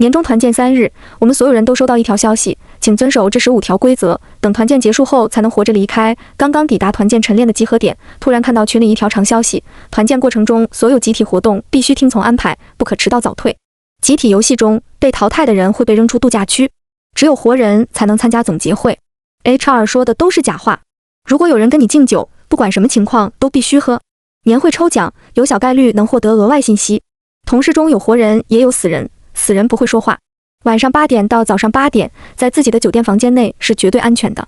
年终团建3日，我们所有人都收到一条消息，请遵守这15条规则，等团建结束后才能活着离开。刚刚抵达团建晨练的集合点，突然看到群里一条长消息：团建过程中所有集体活动必须听从安排，不可迟到早退。集体游戏中被淘汰的人会被扔出度假区，只有活人才能参加总结会。HR 说的都是假话。如果有人跟你敬酒，不管什么情况都必须喝。年会抽奖，有小概率能获得额外信息。同事中有活人也有死人，死人不会说话。晚上8点到早上8点，在自己的酒店房间内是绝对安全的。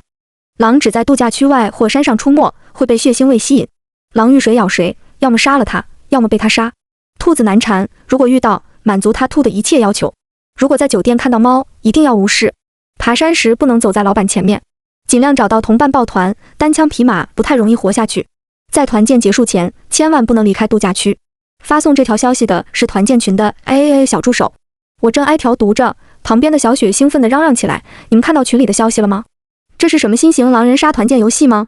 狼只在度假区外或山上出没，会被血腥味吸引。狼遇谁咬谁，要么杀了它，要么被它杀。兔子难缠，如果遇到，满足它吐的一切要求。如果在酒店看到猫，一定要无视。爬山时不能走在老板前面。尽量找到同伴抱团，单枪匹马不太容易活下去。在团建结束前，千万不能离开度假区。发送这条消息的是团建群的 AAA 小助手。我正挨条读着，旁边的小雪兴奋地嚷嚷起来：“你们看到群里的消息了吗？这是什么新型狼人杀团建游戏吗？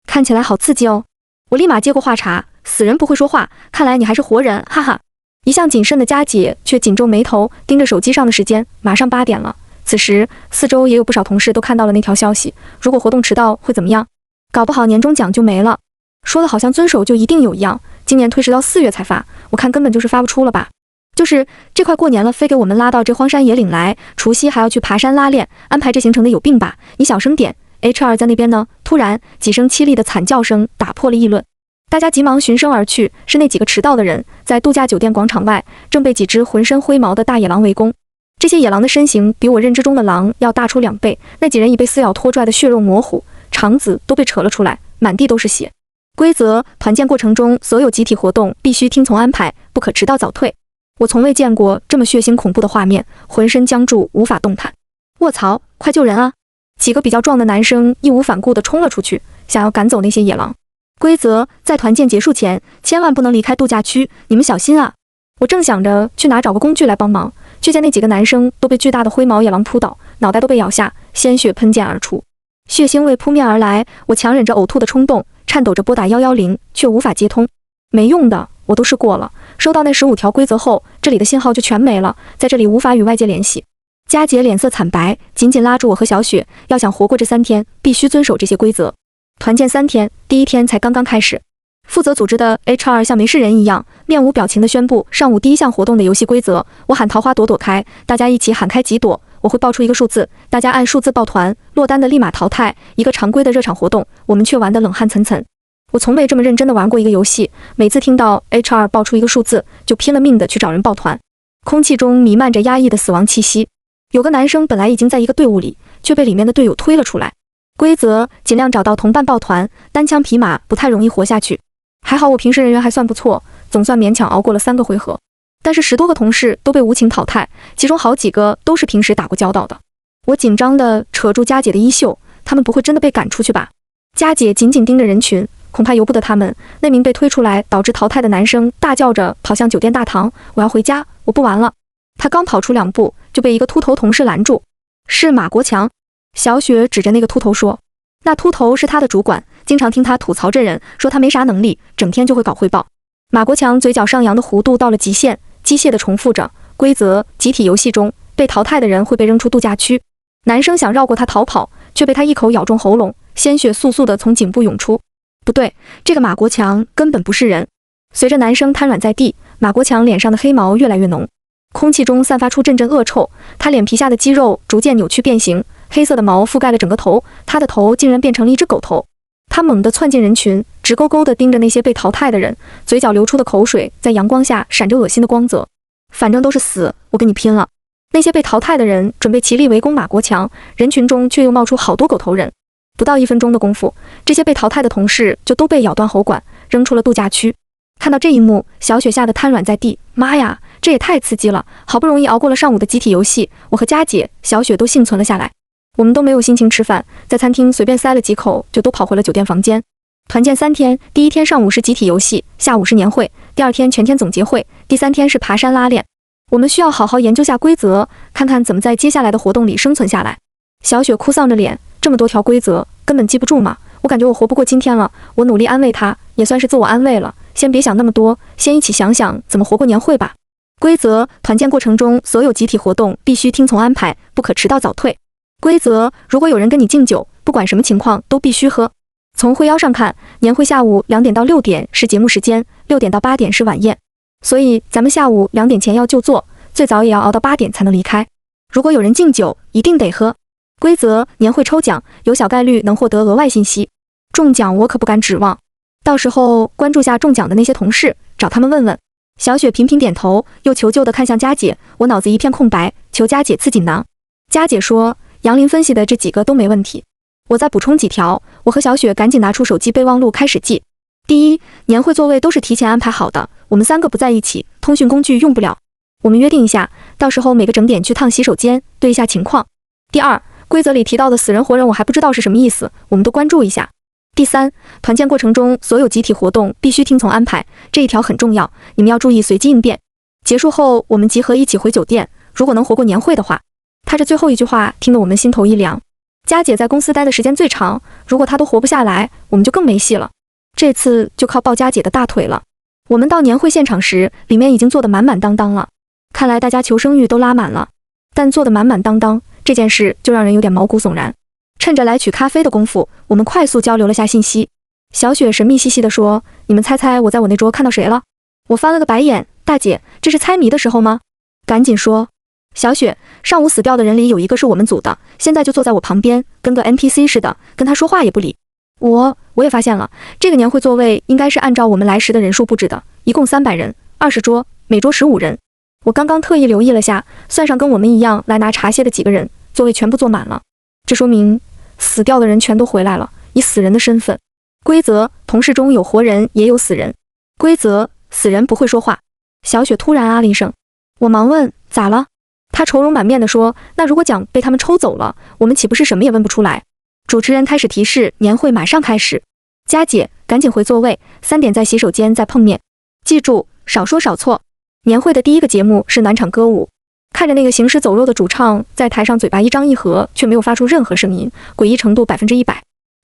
看起来好刺激哦！”我立马接过话茬：“死人不会说话，看来你还是活人，哈哈。”一向谨慎的佳姐却紧皱眉头，盯着手机上的时间，马上8点了。此时，四周也有不少同事都看到了那条消息。如果活动迟到会怎么样？搞不好年终奖就没了。说的好像遵守就一定有一样。今年推迟到4月才发，我看根本就是发不出了吧。就是这快过年了，非给我们拉到这荒山野岭来，除夕还要去爬山拉练，安排这行程的有病吧？你小声点 ，HR 在那边呢。突然，几声凄厉的惨叫声打破了议论，大家急忙循声而去。是那几个迟到的人，在度假酒店广场外，正被几只浑身灰毛的大野狼围攻。这些野狼的身形比我认知中的狼要大出2倍，那几人已被撕咬拖拽的血肉模糊，肠子都被扯了出来，满地都是血。规则：团建过程中所有集体活动必须听从安排，不可迟到早退。我从未见过这么血腥恐怖的画面，浑身僵住，无法动弹。卧槽，快救人啊！几个比较壮的男生义无反顾地冲了出去，想要赶走那些野狼。规则：在团建结束前，千万不能离开度假区，你们小心啊！我正想着去哪找个工具来帮忙，却见那几个男生都被巨大的灰毛野狼扑倒，脑袋都被咬下，鲜血喷溅而出，血腥味扑面而来。我强忍着呕吐的冲动，颤抖着拨打110，却无法接通。没用的，我都试过了。收到那15条规则后，这里的信号就全没了，在这里无法与外界联系。佳姐脸色惨白，紧紧拉住我和小雪，要想活过这3天，必须遵守这些规则。团建3天，第1天才刚刚开始。负责组织的 HR 像没事人一样，面无表情地宣布上午第1项活动的游戏规则。我喊桃花朵朵开，大家一起喊开几朵。我会报出一个数字，大家按数字报团，落单的立马淘汰。一个常规的热场活动，我们却玩得冷汗涔涔。我从未这么认真地玩过一个游戏，每次听到 HR 报出一个数字，就拼了命地去找人抱团。空气中弥漫着压抑的死亡气息。有个男生本来已经在一个队伍里，却被里面的队友推了出来。规则：尽量找到同伴抱团，单枪匹马不太容易活下去。还好我平时人缘还算不错，总算勉强熬过了3个回合。但是10多个同事都被无情淘汰，其中好几个都是平时打过交道的。我紧张地扯住佳姐的衣袖，他们不会真的被赶出去吧？佳姐紧紧盯着人群，恐怕由不得他们。那名被推出来导致淘汰的男生大叫着跑向酒店大堂：“我要回家，我不玩了。”他刚跑出2步，就被一个秃头同事拦住。是马国强。小雪指着那个秃头说：“那秃头是他的主管，经常听他吐槽这人，说他没啥能力，整天就会搞汇报。”马国强嘴角上扬的弧度到了极限，机械地重复着规则：集体游戏中被淘汰的人会被扔出度假区。男生想绕过他逃跑，却被他一口咬中喉咙，鲜血簌簌地从颈部涌出。不对，这个马国强根本不是人。随着男生瘫软在地，马国强脸上的黑毛越来越浓，空气中散发出阵阵恶臭，他脸皮下的肌肉逐渐扭曲变形，黑色的毛覆盖了整个头，他的头竟然变成了一只狗头。他猛地窜进人群，直勾勾地盯着那些被淘汰的人，嘴角流出的口水在阳光下闪着恶心的光泽。反正都是死，我跟你拼了！那些被淘汰的人准备齐力围攻马国强，人群中却又冒出好多狗头人。不到1分钟的功夫，这些被淘汰的同事就都被咬断喉管，扔出了度假区。看到这一幕，小雪吓得瘫软在地。妈呀，这也太刺激了！好不容易熬过了上午的集体游戏，我和佳姐、小雪都幸存了下来。我们都没有心情吃饭，在餐厅随便塞了几口，就都跑回了酒店房间。团建3天，第1天上午是集体游戏，下午是年会，第2天全天总结会，第3天是爬山拉练。我们需要好好研究下规则，看看怎么在接下来的活动里生存下来。小雪哭丧着脸，这么多条规则，根本记不住嘛。我感觉我活不过今天了。我努力安慰她，也算是自我安慰了。先别想那么多，先一起想想怎么活过年会吧。规则：团建过程中所有集体活动必须听从安排，不可迟到早退。规则：如果有人跟你敬酒，不管什么情况都必须喝。从会邀上看，年会下午2点到6点是节目时间，6点到8点是晚宴，所以咱们下午2点前要就座，最早也要熬到8点才能离开。如果有人敬酒，一定得喝。规则：年会抽奖，有小概率能获得额外信息，中奖我可不敢指望，到时候关注下中奖的那些同事，找他们问问。小雪频频点头，又求救地看向佳姐，我脑子一片空白，求佳姐赐锦囊。佳姐说，杨林分析的这几个都没问题，我再补充几条。我和小雪赶紧拿出手机备忘录开始记。第一，年会座位都是提前安排好的，我们3个不在一起，通讯工具用不了。我们约定一下，到时候每个整点去趟洗手间，对一下情况。第二，规则里提到的死人活人我还不知道是什么意思，我们都关注一下。第三，团建过程中所有集体活动必须听从安排，这一条很重要，你们要注意随机应变。结束后我们集合一起回酒店，如果能活过年会的话。他这最后一句话听得我们心头一凉。佳姐在公司待的时间最长，如果她都活不下来，我们就更没戏了。这次就靠抱佳姐的大腿了。我们到年会现场时，里面已经坐得满满当当了，看来大家求生欲都拉满了。但坐得满满当当这件事就让人有点毛骨悚然。趁着来取咖啡的功夫，我们快速交流了下信息。小雪神秘兮兮地说，你们猜猜我在我那桌看到谁了？我翻了个白眼，大姐，这是猜谜的时候吗？赶紧说。小雪，上午死掉的人里有一个是我们组的，现在就坐在我旁边，跟个 NPC 似的，跟他说话也不理。我也发现了，这个年会座位应该是按照我们来时的人数布置的，一共300人，20桌，每桌15人。我刚刚特意留意了下，算上跟我们一样来拿茶歇的几个人，座位全部坐满了。这说明死掉的人全都回来了，以死人的身份。规则：同事中有活人也有死人。规则：死人不会说话。小雪突然啊了一声，我忙问咋了？她愁容满面地说，那如果奖被他们抽走了，我们岂不是什么也问不出来？主持人开始提示，年会马上开始。佳姐赶紧回座位，3点在洗手间再碰面。记住，少说少错。年会的第一个节目是暖场歌舞。看着那个行尸走肉的主唱在台上嘴巴一张一合，却没有发出任何声音，诡异程度100%。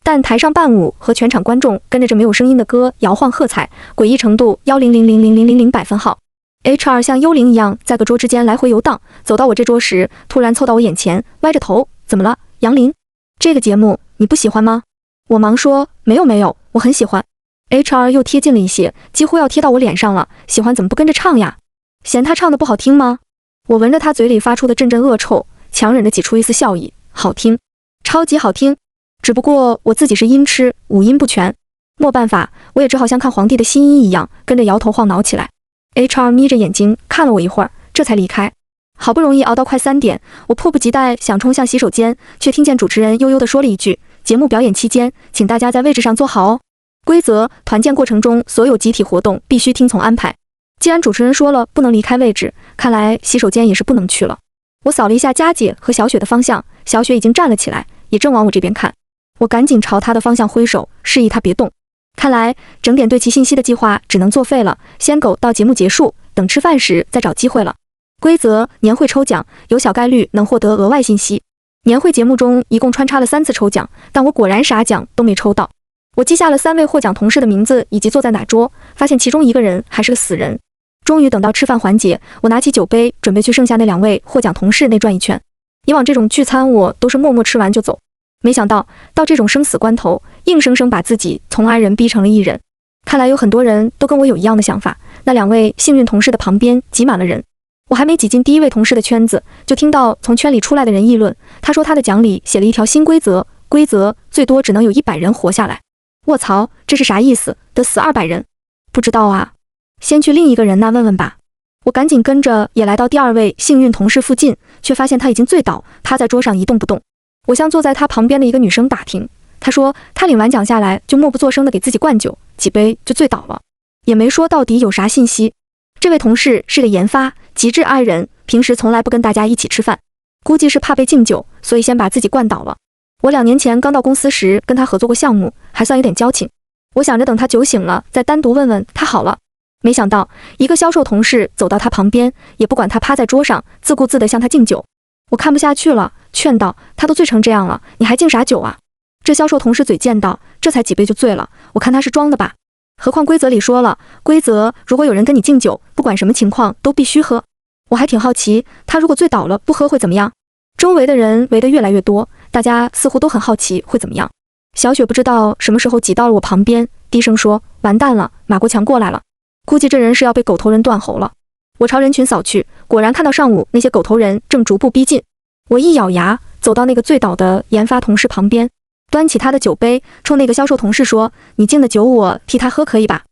但台上伴舞和全场观众跟着这没有声音的歌摇晃喝彩，诡异程度10000000000%。HR 像幽灵一样在各桌之间来回游荡，走到我这桌时，突然凑到我眼前，歪着头，怎么了，杨林？这个节目你不喜欢吗？我忙说，没有，我很喜欢。HR 又贴近了一些，几乎要贴到我脸上了，喜欢怎么不跟着唱呀？嫌他唱的不好听吗？我闻着他嘴里发出的阵阵恶臭，强忍着挤出一丝笑意，好听，超级好听。只不过我自己是音痴，五音不全，没办法，我也只好像看皇帝的新衣一样，跟着摇头晃脑起来。HR 眯着眼睛看了我一会儿，这才离开。好不容易熬到快3点，我迫不及待想冲向洗手间，却听见主持人悠悠地说了一句，节目表演期间，请大家在位置上坐好哦。规则：团建过程中所有集体活动必须听从安排。既然主持人说了不能离开位置，看来洗手间也是不能去了。我扫了一下佳姐和小雪的方向，小雪已经站了起来，也正往我这边看。我赶紧朝她的方向挥手，示意她别动。看来整点对其信息的计划只能作废了，先苟到节目结束，等吃饭时再找机会了。规则：年会抽奖，有小概率能获得额外信息。年会节目中一共穿插了3次抽奖，但我果然啥奖都没抽到。我记下了3位获奖同事的名字以及坐在哪桌，发现其中1个人还是个死人。终于等到吃饭环节，我拿起酒杯准备去剩下那2位获奖同事那转一圈。以往这种聚餐我都是默默吃完就走，没想到到这种生死关头，硬生生把自己从爱人逼成了艺人。看来有很多人都跟我有一样的想法。那2位幸运同事的旁边挤满了人，我还没挤进第1位同事的圈子，就听到从圈里出来的人议论，他说他的奖里写了一条新规则，规则最多只能有100人活下来。卧槽，这是啥意思？得死200人？不知道啊，先去另一个人那问问吧。我赶紧跟着也来到第2位幸运同事附近，却发现他已经醉倒，趴在桌上一动不动。我向坐在他旁边的一个女生打听，她说她领完奖下来就默不作声的给自己灌酒，几杯就醉倒了，也没说到底有啥信息。这位同事是个研发极致 I 人，平时从来不跟大家一起吃饭，估计是怕被敬酒，所以先把自己灌倒了。我2年前刚到公司时跟他合作过项目，还算有点交情。我想着等他酒醒了再单独问问他好了。没想到一个销售同事走到他旁边，也不管他趴在桌上，自顾自地向他敬酒。我看不下去了，劝道，他都醉成这样了，你还敬啥酒啊？这销售同事嘴贱道，这才几杯就醉了，我看他是装的吧。何况规则里说了，规则如果有人跟你敬酒，不管什么情况都必须喝。我还挺好奇，他如果醉倒了不喝会怎么样？周围的人围得越来越多，大家似乎都很好奇会怎么样。小雪不知道什么时候挤到了我旁边，低声说：“完蛋了，马国强过来了，估计这人是要被狗头人断喉了。”我朝人群扫去，果然看到上午那些狗头人正逐步逼近。我一咬牙，走到那个醉倒的研发同事旁边，端起他的酒杯，冲那个销售同事说：“你敬的酒我替他喝可以吧？”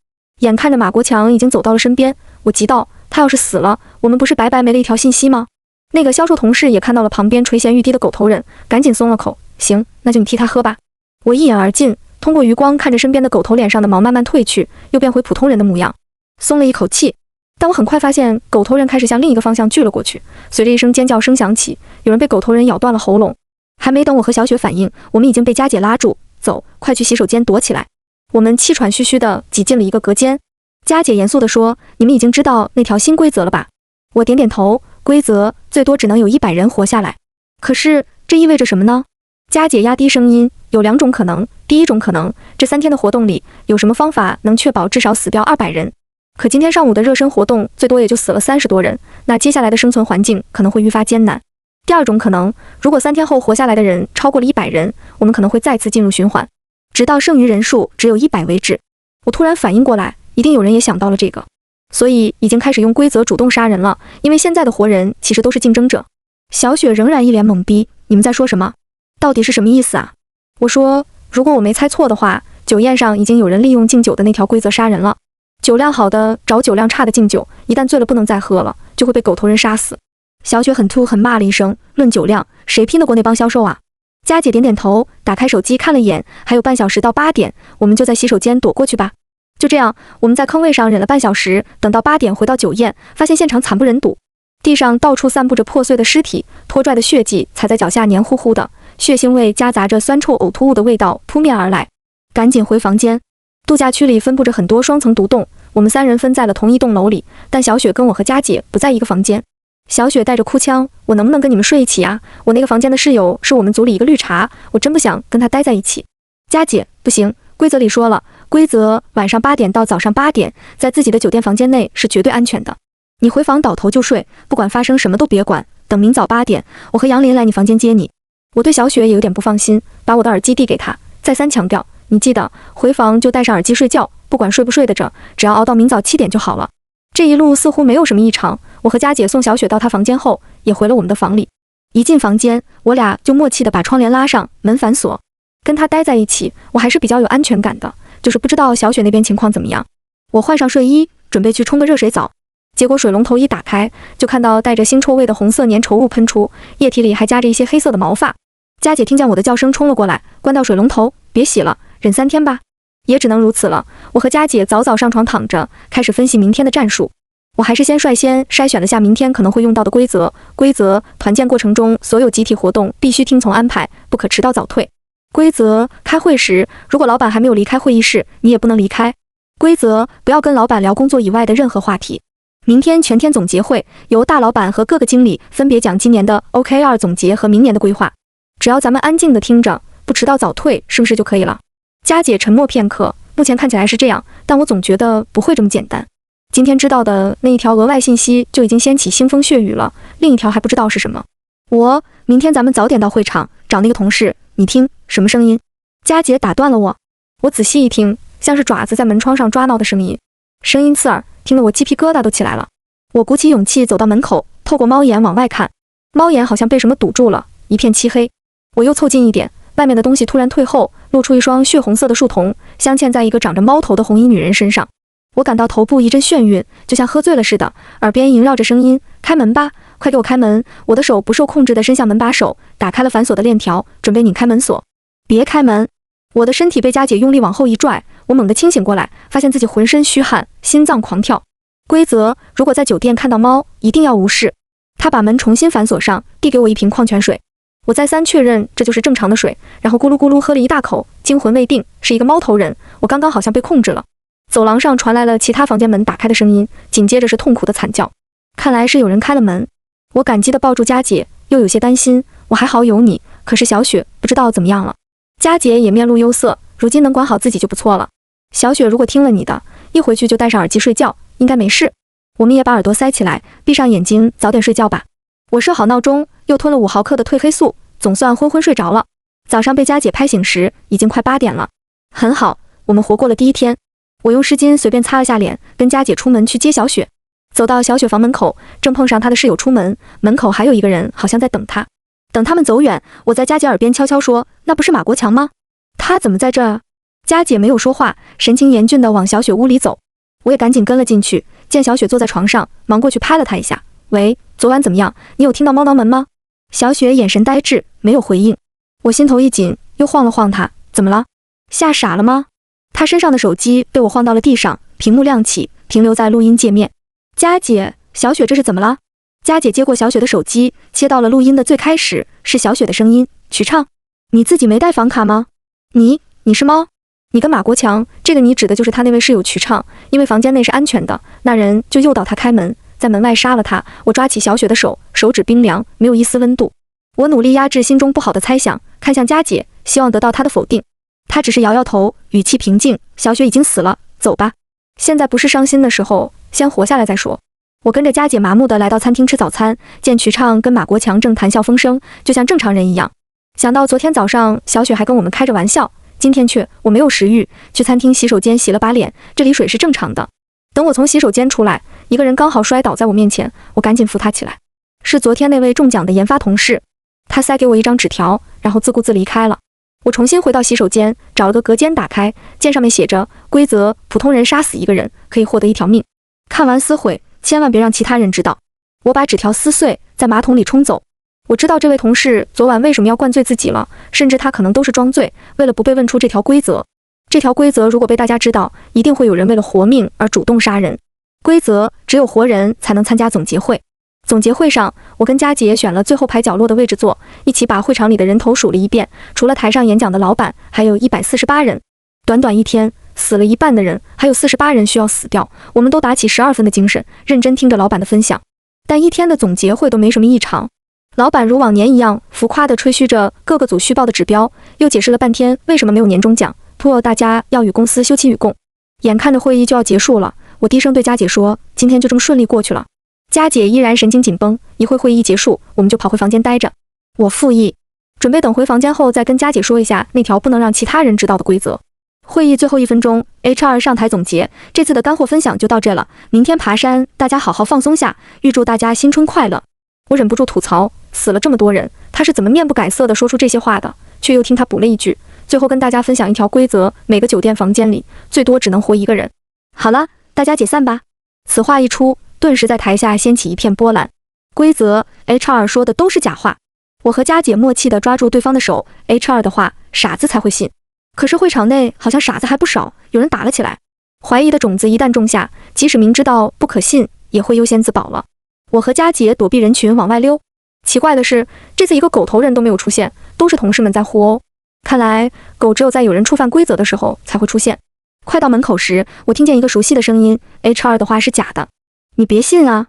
眼看着马国强已经走到了身边，我急道：“他要是死了，我们不是白白没了一条信息吗？”那个销售同事也看到了旁边垂涎欲滴的狗头人，赶紧松了口：“行，那就你替他喝吧。”我一眼而尽，通过余光看着身边的狗头脸上的毛慢慢褪去，又变回普通人的模样，松了一口气。但我很快发现，狗头人开始向另一个方向聚了过去，随着一声尖叫声响起，有人被狗头人咬断了喉咙。还没等我和小雪反应，我们已经被佳姐拉住，走，快去洗手间躲起来。我们气喘吁吁地挤进了一个隔间。佳姐严肃地说：“你们已经知道那条新规则了吧？”我点点头，规则最多只能有100人活下来。可是这意味着什么呢？佳姐压低声音：“有2种可能，第一种可能，这3天的活动里，有什么方法能确保至少死掉200人。可今天上午的热身活动最多也就死了30多人，那接下来的生存环境可能会愈发艰难。第二种可能，如果3天后活下来的人超过了100人，我们可能会再次进入循环，直到剩余人数只有100为止。”我突然反应过来，一定有人也想到了这个，所以已经开始用规则主动杀人了，因为现在的活人其实都是竞争者。小雪仍然一脸懵逼：“你们在说什么？到底是什么意思啊？”我说：“如果我没猜错的话，酒宴上已经有人利用敬酒的那条规则杀人了。酒量好的找酒量差的敬酒，一旦醉了不能再喝了，就会被狗头人杀死。”小雪很吐，很骂了一声：“论酒量，谁拼得过那帮销售啊？”佳姐点点头，打开手机看了眼，还有半小时到8点，我们就在洗手间躲过去吧。就这样，我们在坑位上忍了半小时，等到8点回到酒宴，发现现场惨不忍睹，地上到处散布着破碎的尸体，拖拽的血迹踩在脚下黏糊糊的，血腥味夹杂着酸臭呕吐物的味道扑面而来。赶紧回房间。度假区里分布着很多双层独栋，我们3人分在了同一栋楼里，但小雪跟我和佳姐不在一个房间。小雪带着哭腔：“我能不能跟你们睡一起啊？我那个房间的室友是我们组里一个绿茶，我真不想跟他待在一起。”佳姐：“不行，规则里说了，规则晚上8点到早上8点，在自己的酒店房间内是绝对安全的。你回房倒头就睡，不管发生什么都别管，等明早8点，我和杨林来你房间接你。”我对小雪也有点不放心，把我的耳机递给她，再三强调：“你记得回房就戴上耳机睡觉，不管睡不睡得着，只要熬到明早7点就好了。”这一路似乎没有什么异常，我和佳姐送小雪到她房间后，也回了我们的房里。一进房间，我俩就默契地把窗帘拉上，门反锁。跟她待在一起，我还是比较有安全感的，就是不知道小雪那边情况怎么样。我换上睡衣，准备去冲个热水澡，结果水龙头一打开，就看到带着腥臭味的红色粘稠物喷出，液体里还夹着一些黑色的毛发。佳姐听见我的叫声冲了过来，关掉水龙头：“别洗了，忍3天吧。”也只能如此了。我和佳姐早早上床躺着，开始分析明天的战术。我还是先率先筛选了下明天可能会用到的规则。规则：团建过程中所有集体活动必须听从安排，不可迟到早退。规则：开会时，如果老板还没有离开会议室，你也不能离开。规则：不要跟老板聊工作以外的任何话题。明天全天总结会，由大老板和各个经理分别讲今年的 OKR 总结和明年的规划。只要咱们安静地听着，不迟到早退，是不是就可以了？佳姐沉默片刻，目前看起来是这样，但我总觉得不会这么简单。今天知道的那一条额外信息就已经掀起腥风血雨了，另一条还不知道是什么。明天咱们早点到会场找那个同事，你听什么声音？佳姐打断了我。我仔细一听，像是爪子在门窗上抓挠的声音，声音刺耳，听得我鸡皮疙瘩都起来了。我鼓起勇气走到门口，透过猫眼往外看，猫眼好像被什么堵住了，一片漆黑。我又凑近一点，外面的东西突然退后，露出一双血红色的树瞳，镶嵌在一个长着猫头的红衣女人身上。我感到头部一阵眩晕，就像喝醉了似的，耳边萦绕着声音：“开门吧，快给我开门！”我的手不受控制地伸向门把手，打开了反锁的链条，准备拧开门锁。别开门！我的身体被佳姐用力往后一拽，我猛地清醒过来，发现自己浑身虚汗，心脏狂跳。规则：如果在酒店看到猫，一定要无视。她把门重新反锁上，递给我一瓶矿泉水。我再三确认这就是正常的水，然后咕噜咕噜喝了一大口，惊魂未定，是一个猫头人，我刚刚好像被控制了。走廊上传来了其他房间门打开的声音，紧接着是痛苦的惨叫，看来是有人开了门。我感激地抱住佳姐，又有些担心，我还好有你，可是小雪不知道怎么样了。佳姐也面露忧色，如今能管好自己就不错了。小雪如果听了你的，一回去就戴上耳机睡觉，应该没事。我们也把耳朵塞起来，闭上眼睛，早点睡觉吧。我设好闹钟，又吞了5毫克的褪黑素，总算昏昏睡着了。早上被佳姐拍醒时，已经快8点了。很好，我们活过了第一天。我用湿巾随便擦了下脸，跟佳姐出门去接小雪。走到小雪房门口，正碰上她的室友出门，门口还有一个人，好像在等她。等他们走远，我在佳姐耳边悄悄说：“那不是马国强吗？他怎么在这儿？”佳姐没有说话，神情严峻地往小雪屋里走。我也赶紧跟了进去，见小雪坐在床上，忙过去拍了她一下：“喂，昨晚怎么样？你有听到猫挠门吗？”小雪眼神呆滞，没有回应。我心头一紧，又晃了晃她：“怎么了？吓傻了吗？”她身上的手机被我晃到了地上，屏幕亮起，停留在录音界面。佳姐，小雪这是怎么了？佳姐接过小雪的手机，切到了录音的最开始，是小雪的声音：“曲畅，你自己没带房卡吗？你是猫？你跟马国强，这个你指的就是他那位室友曲畅，因为房间内是安全的，那人就诱导他开门，在门外杀了他。”我抓起小雪的手，手指冰凉，没有一丝温度。我努力压制心中不好的猜想，看向佳姐，希望得到她的否定。她只是摇摇头，语气平静：“小雪已经死了，走吧，现在不是伤心的时候，先活下来再说。”我跟着佳姐麻木地来到餐厅吃早餐，见曲畅跟马国强正谈笑风生，就像正常人一样。想到昨天早上小雪还跟我们开着玩笑，今天我没有食欲，去餐厅洗手间洗了把脸，这里水是正常的。等我从洗手间出来，一个人刚好摔倒在我面前，我赶紧扶他起来。是昨天那位中奖的研发同事，他塞给我一张纸条，然后自顾自离开了。我重新回到洗手间，找了个隔间打开，见上面写着：规则，普通人杀死一个人可以获得1条命。看完撕毁，千万别让其他人知道。我把纸条撕碎，在马桶里冲走。我知道这位同事昨晚为什么要灌醉自己了，甚至他可能都是装醉，为了不被问出这条规则。这条规则如果被大家知道，一定会有人为了活命而主动杀人。规则，只有活人才能参加总结会。总结会上，我跟佳姐选了最后排角落的位置坐，一起把会场里的人头数了一遍，除了台上演讲的老板，还有148人。短短一天，死了一半的人，还有48人需要死掉，我们都打起12分的精神，认真听着老板的分享。但一天的总结会都没什么异常。老板如往年一样浮夸地吹嘘着各个组虚报的指标，又解释了半天为什么没有年终奖，托大家要与公司休戚与共。眼看着会议就要结束了，我低声对佳姐说：“今天就这么顺利过去了。”佳姐依然神经紧绷，一会议结束，我们就跑回房间待着。我复议，准备等回房间后再跟佳姐说一下那条不能让其他人知道的规则。会议最后1分钟 ，HR 上台总结，这次的干货分享就到这了。明天爬山，大家好好放松下，预祝大家新春快乐。我忍不住吐槽，死了这么多人，他是怎么面不改色地说出这些话的？却又听他补了一句，最后跟大家分享一条规则：每个酒店房间里最多只能活1个人。好了，大家解散吧。此话一出，顿时在台下掀起一片波澜。规则 HR 说的都是假话。我和佳姐默契地抓住对方的手 ，HR 的话，傻子才会信。可是会场内好像傻子还不少，有人打了起来。怀疑的种子一旦种下，即使明知道不可信，也会优先自保了。我和佳姐躲避人群往外溜。奇怪的是，这次一个狗头人都没有出现，都是同事们在互殴。看来狗只有在有人触犯规则的时候才会出现。快到门口时，我听见一个熟悉的声音 ：“HR 的话是假的，你别信啊！”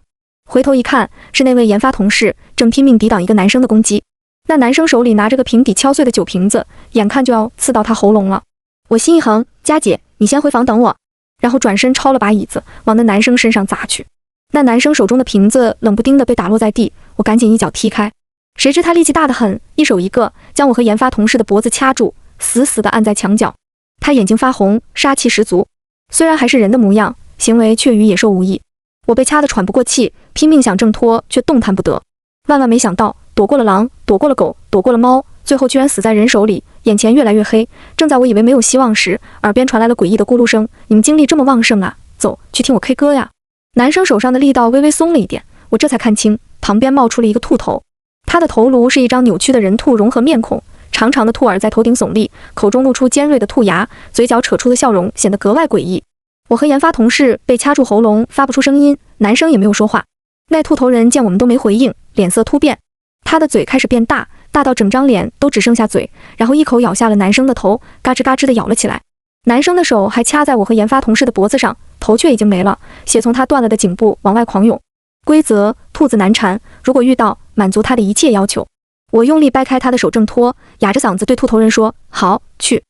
回头一看，是那位研发同事正拼命抵挡一个男生的攻击。那男生手里拿着个平底敲碎的酒瓶子，眼看就要刺到他喉咙了。我心一横，佳姐，你先回房等我。然后转身抄了把椅子，往那男生身上砸去。那男生手中的瓶子冷不丁地被打落在地，我赶紧一脚踢开。谁知他力气大得很，一手一个，将我和研发同事的脖子掐住，死死地按在墙角。他眼睛发红，杀气十足，虽然还是人的模样，行为却与野兽无异。我被掐得喘不过气，拼命想挣脱，却动弹不得。万万没想到，躲过了狼，躲过了狗，躲过了猫，最后居然死在人手里，眼前越来越黑。正在我以为没有希望时，耳边传来了诡异的咕噜声：“你们精力这么旺盛啊，走去听我 K 歌呀！”男生手上的力道微微松了一点，我这才看清，旁边冒出了一个兔头。他的头颅是一张扭曲的人兔融合面孔，长长的兔耳在头顶耸立，口中露出尖锐的兔牙，嘴角扯出的笑容显得格外诡异。我和研发同事被掐住喉咙，发不出声音，男生也没有说话。那兔头人见我们都没回应，脸色突变，他的嘴开始变大，大到整张脸都只剩下嘴，然后一口咬下了男生的头，嘎吱嘎吱地咬了起来。男生的手还掐在我和研发同事的脖子上，头却已经没了，血从他断了的颈部往外狂涌。规则：兔子难缠，如果遇到，满足他的一切要求。我用力掰开他的手挣脱，哑着嗓子对兔头人说：“好，去。”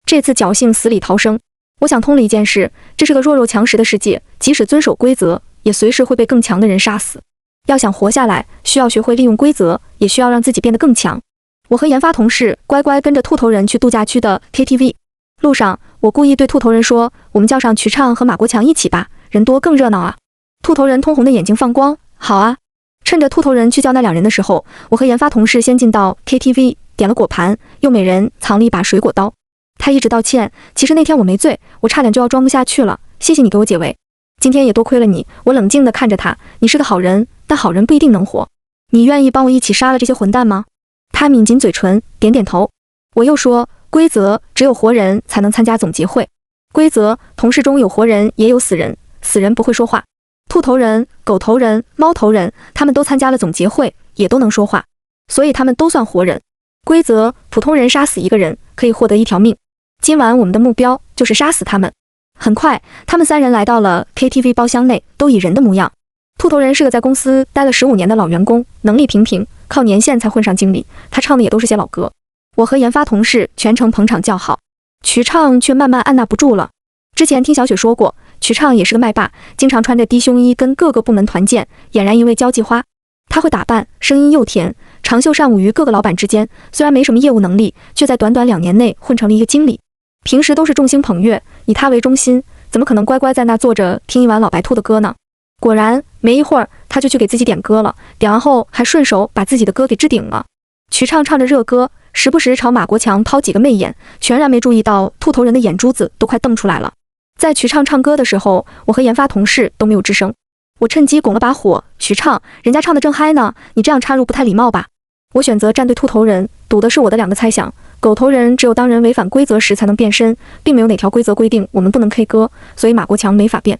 这次侥幸死里逃生。我想通了一件事，这是个弱肉强食的世界，即使遵守规则，也随时会被更强的人杀死。要想活下来，需要学会利用规则，也需要让自己变得更强。我和研发同事乖乖跟着兔头人去度假区的 KTV。路上，我故意对兔头人说：“我们叫上瞿畅和马国强一起吧，人多更热闹啊。”兔头人通红的眼睛放光：“好啊。”趁着兔头人去叫那两人的时候，我和研发同事先进到 KTV， 点了果盘，又每人藏了一把水果刀。他一直道歉，其实那天我没醉，我差点就要装不下去了，谢谢你给我解围。今天也多亏了你。我冷静地看着他，你是个好人，但好人不一定能活。你愿意帮我一起杀了这些混蛋吗？他抿紧嘴唇，点点头。我又说，规则只有活人才能参加总结会，规则同事中有活人也有死人，死人不会说话。兔头人、狗头人、猫头人，他们都参加了总结会，也都能说话，所以他们都算活人。规则，普通人杀死一个人可以获得1条命。今晚我们的目标就是杀死他们。很快，他们3人来到了 KTV 包厢内，都以人的模样。兔头人是个在公司待了15年的老员工，能力平平，靠年限才混上经理。他唱的也都是些老歌。我和研发同事全程捧场叫好，瞿畅却慢慢按捺不住了。之前听小雪说过，瞿畅也是个麦霸，经常穿着低胸衣跟各个部门团建，俨然一位交际花。他会打扮，声音又甜，长袖善舞于各个老板之间。虽然没什么业务能力，却在短短2年内混成了一个经理。平时都是众星捧月，以他为中心，怎么可能乖乖在那坐着听一晚老白兔的歌呢？果然，没一会儿他就去给自己点歌了，点完后还顺手把自己的歌给置顶了。瞿畅唱着热歌，时不时朝马国强抛几个媚眼，全然没注意到兔头人的眼珠子都快瞪出来了。在瞿畅唱歌的时候，我和研发同事都没有吱声。我趁机拱了把火：“瞿畅，人家唱得正嗨呢，你这样插入不太礼貌吧？”我选择站对兔头人，赌的是我的2个猜想。狗头人只有当人违反规则时才能变身，并没有哪条规则规定我们不能 K 歌，所以马国强没法变。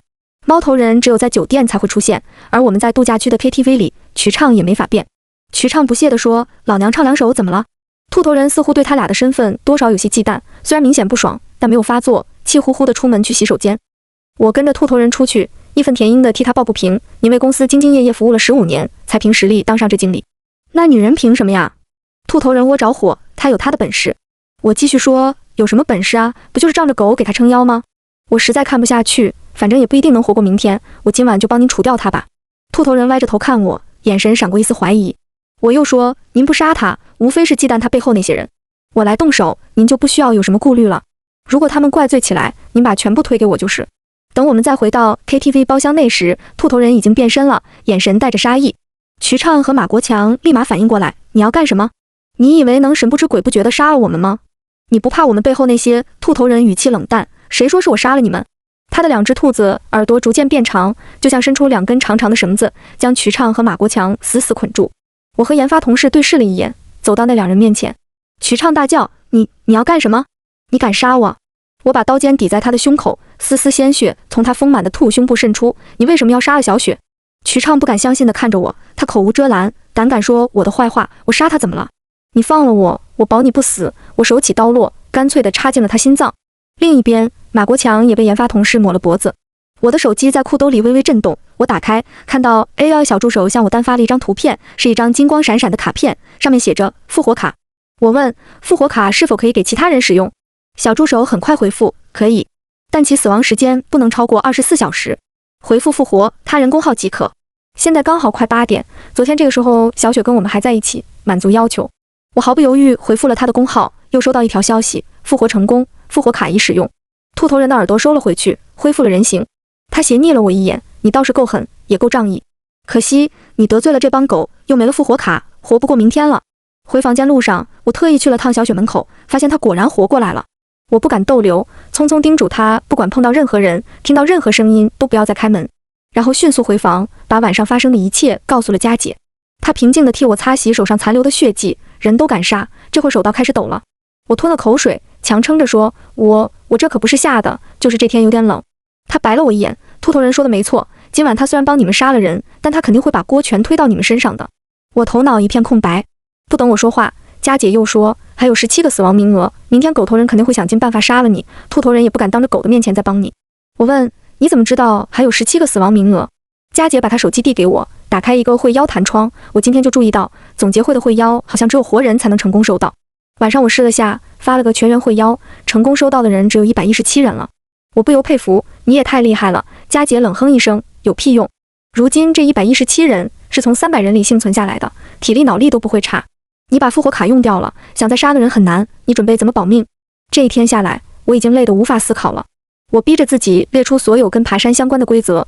猫头人只有在酒店才会出现，而我们在度假区的 KTV 里，瞿畅也没法变。瞿畅不屑地说：“老娘唱2首怎么了？”兔头人似乎对他俩的身份多少有些忌惮，虽然明显不爽，但没有发作，气呼呼地出门去洗手间。我跟着兔头人出去，义愤填膺地替他抱不平：“你为公司兢兢业业服务了15年，才凭实力当上这经理，那女人凭什么呀？”兔头人窝着火，他有他的本事。我继续说：“有什么本事啊？不就是仗着狗给他撑腰吗？”我实在看不下去，反正也不一定能活过明天，我今晚就帮您除掉他吧。兔头人歪着头看我，眼神闪过一丝怀疑。我又说：“您不杀他，无非是忌惮他背后那些人。我来动手，您就不需要有什么顾虑了。如果他们怪罪起来，您把全部推给我就是。”等我们再回到 KTV 包厢内时，兔头人已经变身了，眼神带着杀意。瞿畅和马国强立马反应过来：“你要干什么？你以为能神不知鬼不觉地杀了我们吗？你不怕我们背后那些？”兔头人语气冷淡：“谁说是我杀了你们？”他的2只兔子耳朵逐渐变长，就像伸出2根长长的绳子，将瞿畅和马国强死死捆住。我和研发同事对视了一眼，走到那2人面前。瞿畅大叫：“你要干什么？你敢杀我？”我把刀尖抵在他的胸口，丝丝鲜血从他丰满的兔胸部渗出。“你为什么要杀了小雪？”瞿畅不敢相信地看着我，他口无遮拦，胆敢说我的坏话。我杀他怎么了？你放了我，我保你不死。我手起刀落，干脆地插进了他心脏。另一边，马国强也被研发同事抹了脖子。我的手机在裤兜里微微震动，我打开，看到 AI 小助手向我单发了一张图片，是一张金光闪闪的卡片，上面写着复活卡。我问复活卡是否可以给其他人使用，小助手很快回复可以，但其死亡时间不能超过24小时。回复复活他人功号即可。现在刚好快8点，昨天这个时候小雪跟我们还在一起，满足要求。我毫不犹豫回复了他的功号，又收到一条消息：复活成功，复活卡已使用。兔头人的耳朵收了回去，恢复了人形。他斜睨了我一眼：“你倒是够狠，也够仗义。可惜你得罪了这帮狗，又没了复活卡，活不过明天了。”回房间路上，我特意去了趟小雪门口，发现她果然活过来了。我不敢逗留，匆匆叮嘱她，不管碰到任何人，听到任何声音，都不要再开门。然后迅速回房，把晚上发生的一切告诉了佳姐。她平静地替我擦洗手上残留的血迹。人都敢杀，这会手刀开始抖了。我吞了口水，强撑着说：“我这可不是吓的，就是这天有点冷。”他白了我一眼：“兔头人说的没错，今晚他虽然帮你们杀了人，但他肯定会把锅全推到你们身上的。”我头脑一片空白。不等我说话，佳姐又说：“还有17个死亡名额，明天狗头人肯定会想尽办法杀了你，兔头人也不敢当着狗的面前再帮你。”我问：“你怎么知道还有17个死亡名额？”佳姐把她手机递给我，打开一个会妖弹窗。我今天就注意到，总结会的会妖好像只有活人才能成功收到。晚上我试了下，发了个全员会妖，成功收到的人只有117人了。我不由佩服，你也太厉害了。佳姐冷哼一声，有屁用？如今这117人是从300人里幸存下来的，体力脑力都不会差。你把复活卡用掉了，想再杀个人很难，你准备怎么保命？这一天下来，我已经累得无法思考了。我逼着自己列出所有跟爬山相关的规则。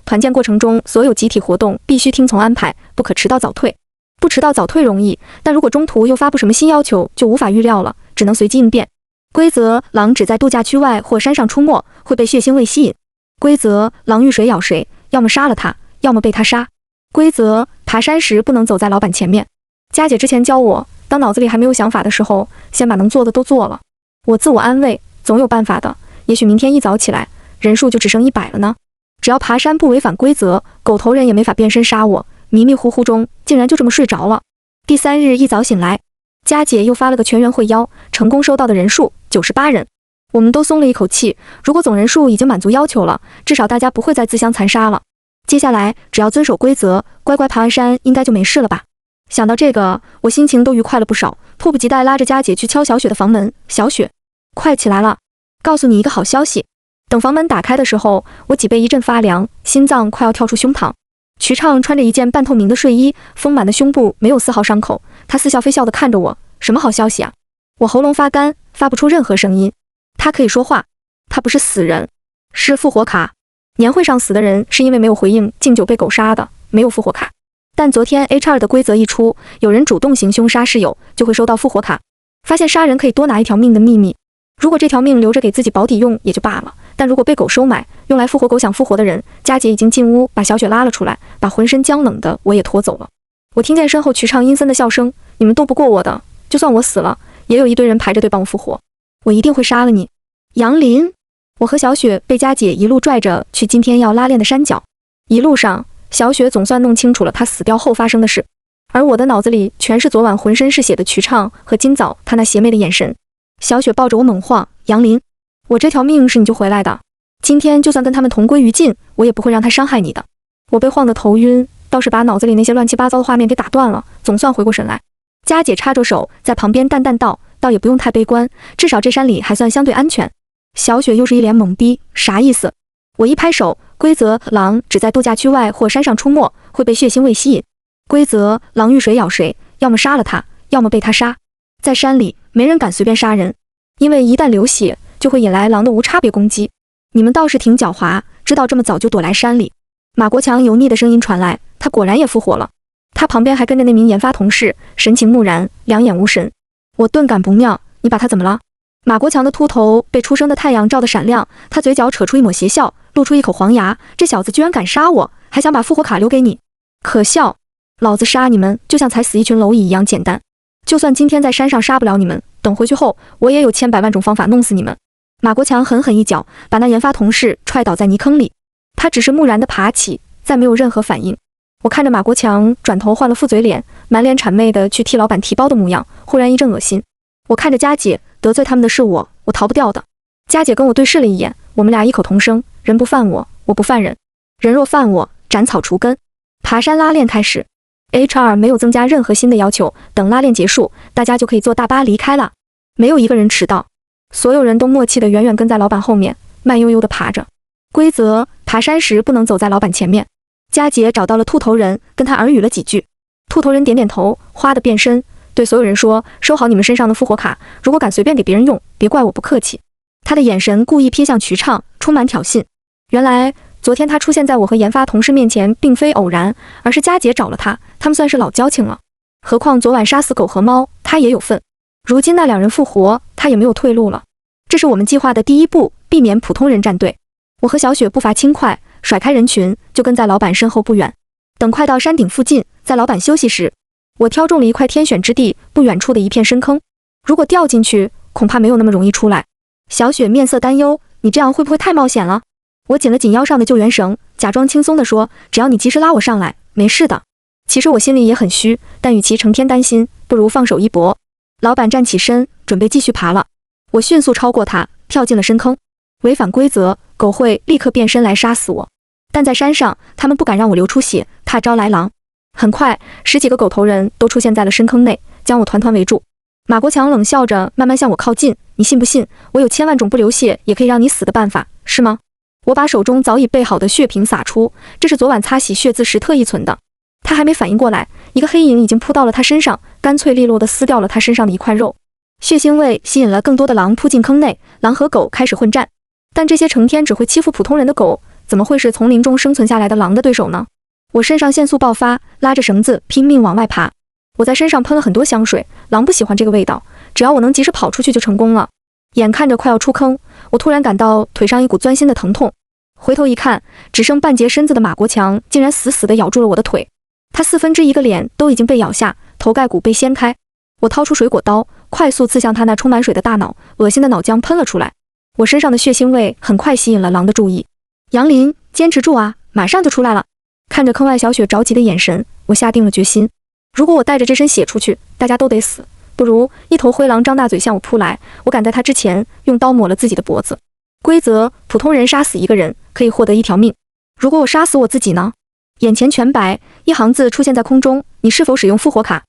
团建过程中所有集体活动必须听从安排，不可迟到早退。不迟到早退容易，但如果中途又发布什么新要求，就无法预料了，只能随机应变。规则：狼只在度假区外或山上出没，会被血腥味吸引。规则：狼遇谁咬谁，要么杀了他，要么被他杀。规则：爬山时不能走在老板前面。佳姐之前教我，当脑子里还没有想法的时候，先把能做的都做了。我自我安慰，总有办法的。也许明天一早起来，人数就只剩100了呢。只要爬山不违反规则，狗头人也没法变身杀我。迷迷糊糊中，竟然就这么睡着了。第3日一早醒来，佳姐又发了个全员会邀，成功收到的人数98人。我们都松了一口气，如果总人数已经满足要求了，至少大家不会再自相残杀了。接下来只要遵守规则，乖乖爬完山，应该就没事了吧？想到这个，我心情都愉快了不少，迫不及待拉着佳姐去敲小雪的房门。小雪，快起来了，告诉你一个好消息。等房门打开的时候，我脊背一阵发凉，心脏快要跳出胸膛。瞿畅穿着一件半透明的睡衣，丰满的胸部没有丝毫伤口，他似笑非笑地看着我，什么好消息啊？我喉咙发干，发不出任何声音。他可以说话，他不是死人，是复活卡。年会上死的人是因为没有回应敬酒被狗杀的，没有复活卡。但昨天 HR 的规则一出，有人主动行凶杀室友，就会收到复活卡。发现杀人可以多拿一条命的秘密，如果这条命留着给自己保底用也就罢了，但如果被狗收买，用来复活狗想复活的人，佳姐已经进屋把小雪拉了出来，把浑身僵冷的我也拖走了。我听见身后瞿畅阴森的笑声，你们斗不过我的，就算我死了，也有一堆人排着队帮我复活，我一定会杀了你。杨林，我和小雪被佳姐一路拽着去今天要拉练的山脚，一路上小雪总算弄清楚了她死掉后发生的事，而我的脑子里全是昨晚浑身是血的瞿畅和今早他那邪魅的眼神。小雪抱着我猛晃，杨林，我这条命是你救回来的，今天就算跟他们同归于尽，我也不会让他伤害你的。我被晃得头晕，倒是把脑子里那些乱七八糟的画面给打断了，总算回过神来。佳姐插着手在旁边淡淡道，倒也不用太悲观，至少这山里还算相对安全。小雪又是一脸懵逼，啥意思？我一拍手，规则：狼只在度假区外或山上出没，会被血腥味吸引。规则：狼遇谁咬谁，要么杀了他，要么被他杀。在山里，没人敢随便杀人，因为一旦流血，就会引来狼的无差别攻击。你们倒是挺狡猾，知道这么早就躲来山里。马国强油腻的声音传来，他果然也复活了。他旁边还跟着那名研发同事，神情木然，两眼无神。我顿感不妙，你把他怎么了？马国强的秃头被初升的太阳照得闪亮，他嘴角扯出一抹邪笑，露出一口黄牙。这小子居然敢杀我，还想把复活卡留给你，可笑！老子杀你们就像踩死一群蝼蚁一样简单。就算今天在山上杀不了你们，等回去后我也有千百万种方法弄死你们。马国强狠狠一脚把那研发同事踹倒在泥坑里，他只是木然地爬起，再没有任何反应。我看着马国强转头换了副嘴脸，满脸谄媚的去替老板提包的模样，忽然一阵恶心。我看着佳姐，得罪他们的是我逃不掉的。佳姐跟我对视了一眼，我们俩异口同声，人不犯我，我不犯人，人若犯我，斩草除根。爬山拉练开始， HR 没有增加任何新的要求，等拉练结束，大家就可以坐大巴离开了。没有一个人迟到，所有人都默契的远远跟在老板后面，慢悠悠地爬着。规则：爬山时不能走在老板前面。佳姐找到了兔头人，跟他耳语了几句。兔头人点点头，哗的变身，对所有人说，收好你们身上的复活卡，如果敢随便给别人用，别怪我不客气。他的眼神故意瞥向瞿畅，充满挑衅。原来昨天他出现在我和研发同事面前并非偶然，而是佳姐找了他，他们算是老交情了。何况昨晚杀死狗和猫，他也有份。如今那两人复活，他也没有退路了。这是我们计划的第一步，避免普通人站队。我和小雪步伐轻快，甩开人群，就跟在老板身后不远。等快到山顶附近，在老板休息时，我挑中了一块天选之地，不远处的一片深坑。如果掉进去，恐怕没有那么容易出来。小雪面色担忧，你这样会不会太冒险了？我紧了紧腰上的救援绳，假装轻松地说，只要你及时拉我上来，没事的。其实我心里也很虚，但与其成天担心，不如放手一搏。老板站起身，准备继续爬了。我迅速超过他，跳进了深坑。违反规则，狗会立刻变身来杀死我。但在山上，他们不敢让我流出血，怕招来狼。很快，10几个狗头人都出现在了深坑内，将我团团围住。马国强冷笑着，慢慢向我靠近。你信不信，我有千万种不流血也可以让你死的办法，是吗？我把手中早已备好的血瓶洒出，这是昨晚擦洗血渍时特意存的。他还没反应过来，一个黑影已经扑到了他身上，干脆利落地撕掉了他身上的一块肉。血腥味吸引了更多的狼扑进坑内，狼和狗开始混战。但这些成天只会欺负普通人的狗，怎么会是丛林中生存下来的狼的对手呢？我肾上腺素爆发，拉着绳子拼命往外爬。我在身上喷了很多香水，狼不喜欢这个味道，只要我能及时跑出去就成功了。眼看着快要出坑，我突然感到腿上一股钻心的疼痛，回头一看，只剩半截身子的马国强竟然死死地咬住了我的腿，他1/4个脸都已经被咬下，头盖骨被掀开。我掏出水果刀，快速刺向他那充满水的大脑，恶心的脑浆喷了出来。我身上的血腥味很快吸引了狼的注意。杨林，坚持住啊，马上就出来了。看着坑外小雪着急的眼神，我下定了决心，如果我带着这身血出去，大家都得死，不如一头灰狼张大嘴向我扑来，我赶在他之前用刀抹了自己的脖子。规则：普通人杀死一个人可以获得1条命，如果我杀死我自己呢？眼前全白，一行字出现在空中，你是否使用复活卡？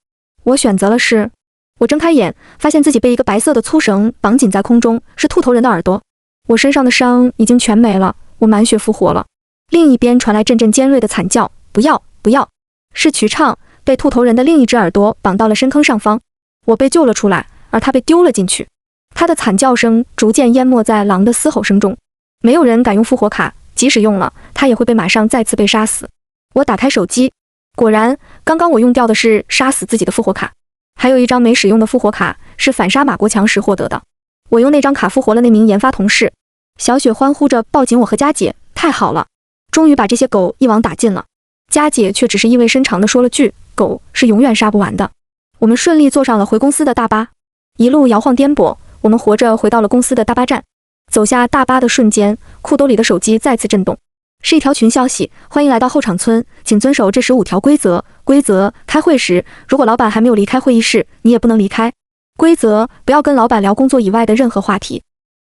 我选择了是。我睁开眼，发现自己被一个白色的粗绳绑紧在空中，是兔头人的耳朵。我身上的伤已经全没了，我满血复活了。另一边传来阵阵尖锐的惨叫，不要不要！是曲畅被兔头人的另一只耳朵绑到了深坑上方，我被救了出来，而他被丢了进去。他的惨叫声逐渐淹没在狼的嘶吼声中。没有人敢用复活卡，即使用了，他也会被马上再次被杀死。我打开手机，果然，刚刚我用掉的是杀死自己的复活卡，还有一张没使用的复活卡是反杀马国强时获得的。我用那张卡复活了那名研发同事。小雪欢呼着抱紧我和佳姐，太好了，终于把这些狗一网打尽了。佳姐却只是意味深长地说了句，狗是永远杀不完的。我们顺利坐上了回公司的大巴，一路摇晃颠簸，我们活着回到了公司的大巴站。走下大巴的瞬间，裤兜里的手机再次震动，是一条群消息，欢迎来到后场村，请遵守这15条规则。规则：开会时，如果老板还没有离开会议室，你也不能离开。规则：不要跟老板聊工作以外的任何话题。